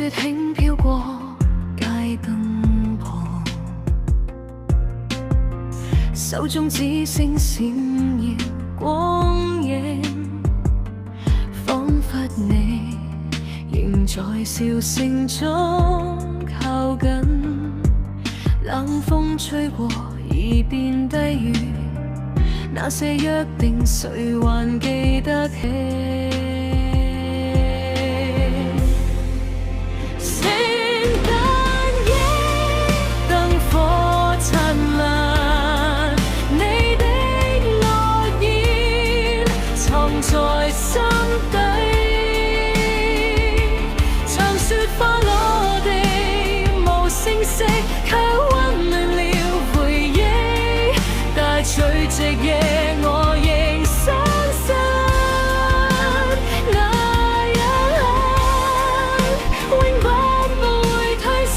雪輕飄過街燈旁，手中只剩閃耀光影，彷彿你仍在笑聲中靠近。冷風吹過耳邊低語，那些約定誰還記得起？在心底，長雪花落地，無聲息，卻溫暖了回憶。帶隨夕夜，我仍相信那一刻，永不會退散。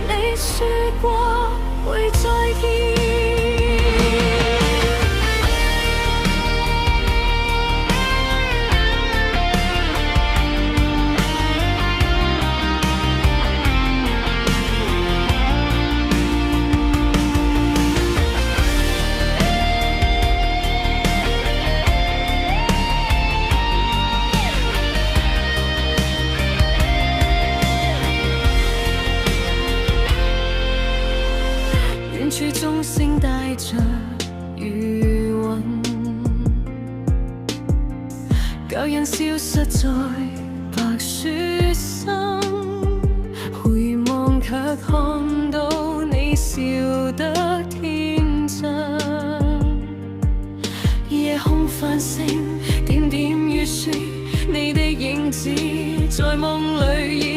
你說過會再見。處鐘聲帶着餘韻，舊人消失在白雪深，回望卻看到你笑得天真。夜空繁星點點月雪，你的影子在夢裡。